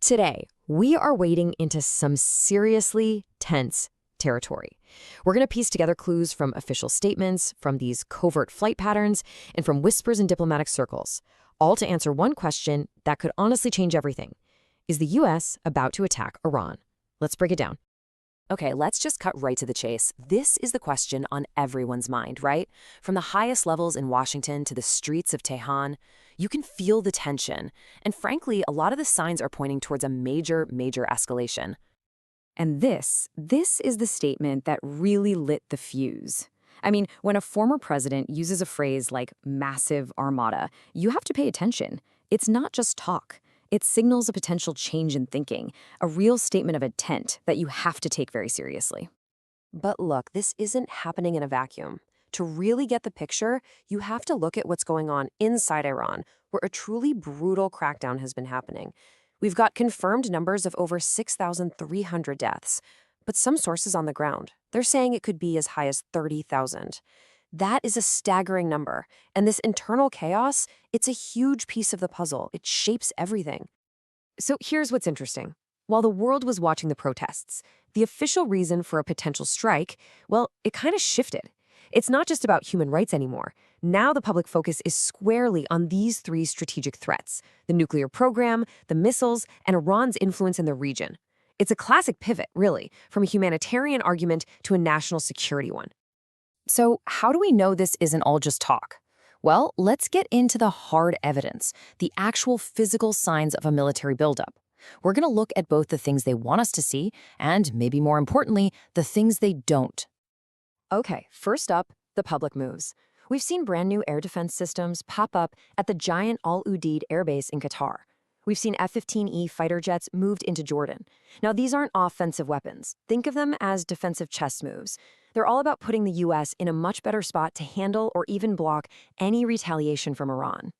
Today, we are wading into some seriously tense territory. We're going to piece together clues from official statements, from these covert flight patterns, and from whispers in diplomatic circles, all to answer one question that could honestly change everything. Is the U.S. about to attack Iran? Let's break it down. Okay, let's just cut right to the chase. This is the question on everyone's mind, right? From the highest levels in Washington to the streets of Tehran, you can feel the tension. And frankly, a lot of the signs are pointing towards a major escalation. And this is the statement that really lit the fuse. I mean, when a former president uses a phrase like massive armada, you have to pay attention. It's not just talk. It signals a potential change in thinking, a real statement of intent that you have to take very seriously. But look, this isn't happening in a vacuum. To really get the picture, you have to look at what's going on inside Iran, where a truly brutal crackdown has been happening. We've got confirmed numbers of over 6,300 deaths, but some sources on the ground, they're saying it could be as high as 30,000. That is a staggering number, and this internal chaos, it's a huge piece of the puzzle. It shapes everything. So here's what's interesting. While the world was watching the protests, the official reason for a potential strike, well, it kind of shifted. It's not just about human rights anymore. Now the public focus is squarely on these three strategic threats: the nuclear program, the missiles, and Iran's influence in the region. It's a classic pivot, really, from a humanitarian argument to a national security one. So how do we know this isn't all just talk? Well, let's get into the hard evidence, the actual physical signs of a military buildup. We're going to look at both the things they want us to see and, maybe more importantly, the things they don't. Okay, first up, the public moves. We've seen brand new air defense systems pop up at the giant Al Udeid airbase in Qatar. We've seen F-15E fighter jets moved into Jordan. Now, these aren't offensive weapons. Think of them as defensive chess moves. They're all about putting the U.S. in a much better spot to handle or even block any retaliation from Iran.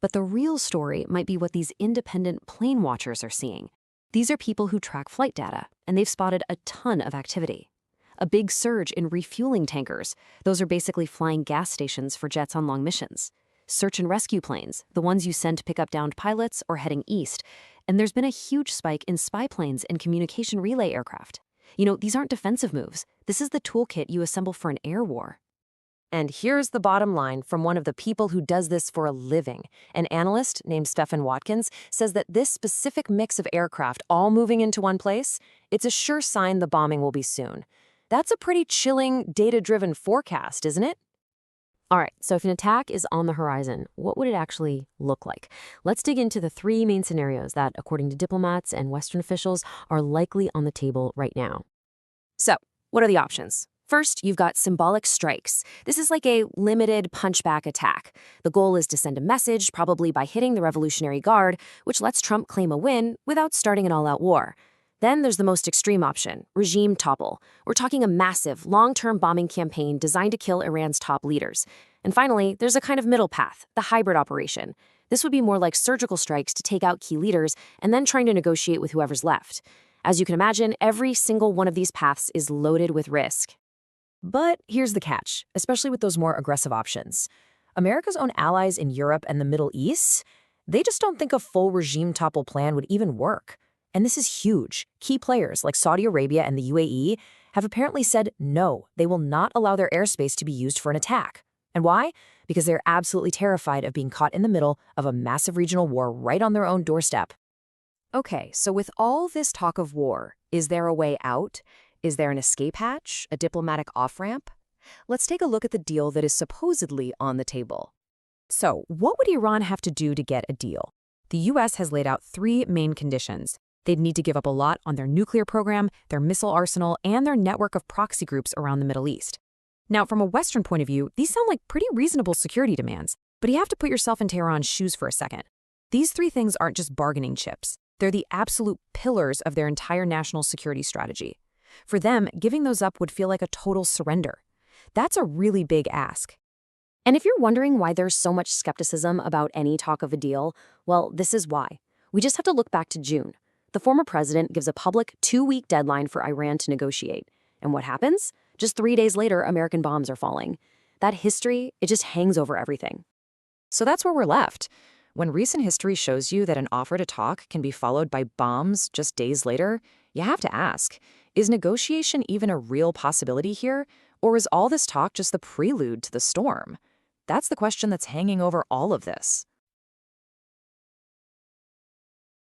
But the real story might be what these independent plane watchers are seeing. These are people who track flight data, and they've spotted a ton of activity. A big surge in refueling tankers. Those are basically flying gas stations for jets on long missions. Search and rescue planes, the ones you send to pick up downed pilots or heading east. And there's been a huge spike in spy planes and communication relay aircraft. You know, these aren't defensive moves. This is the toolkit you assemble for an air war. And here's the bottom line from one of the people who does this for a living. An analyst named Stephen Watkins says that this specific mix of aircraft all moving into one place, it's a sure sign the bombing will be soon. That's a pretty chilling, data-driven forecast, isn't it? All right, so if an attack is on the horizon, what would it actually look like? Let's dig into the three main scenarios that, according to diplomats and Western officials, are likely on the table right now. So, what are the options? First, you've got symbolic strikes. This is like a limited punchback attack. The goal is to send a message, probably by hitting the Revolutionary Guard, which lets Trump claim a win without starting an all-out war. Then there's the most extreme option, regime topple. We're talking a massive, long-term bombing campaign designed to kill Iran's top leaders. And finally, there's a kind of middle path, the hybrid operation. This would be more like surgical strikes to take out key leaders and then trying to negotiate with whoever's left. As you can imagine, every single one of these paths is loaded with risk. But here's the catch, especially with those more aggressive options. America's own allies in Europe and the Middle East, they just don't think a full regime topple plan would even work. And this is huge. Key players like Saudi Arabia and the UAE have apparently said no, they will not allow their airspace to be used for an attack. And why? Because they're absolutely terrified of being caught in the middle of a massive regional war right on their own doorstep. Okay, so with all this talk of war, is there a way out? Is there an escape hatch, a diplomatic off-ramp? Let's take a look at the deal that is supposedly on the table. So, what would Iran have to do to get a deal? The U.S. has laid out three main conditions. They'd need to give up a lot on their nuclear program, their missile arsenal, and their network of proxy groups around the Middle East. Now, from a Western point of view, these sound like pretty reasonable security demands, but you have to put yourself in Tehran's shoes for a second. These three things aren't just bargaining chips. They're the absolute pillars of their entire national security strategy. For them, giving those up would feel like a total surrender. That's a really big ask. And if you're wondering why there's so much skepticism about any talk of a deal, well, this is why. We just have to look back to June. The former president gives a public 2-week deadline for Iran to negotiate. And what happens? Just 3 days later, American bombs are falling. That history, it just hangs over everything. So that's where we're left. When recent history shows you that an offer to talk can be followed by bombs just days later, you have to ask, is negotiation even a real possibility here? Or is all this talk just the prelude to the storm? That's the question that's hanging over all of this.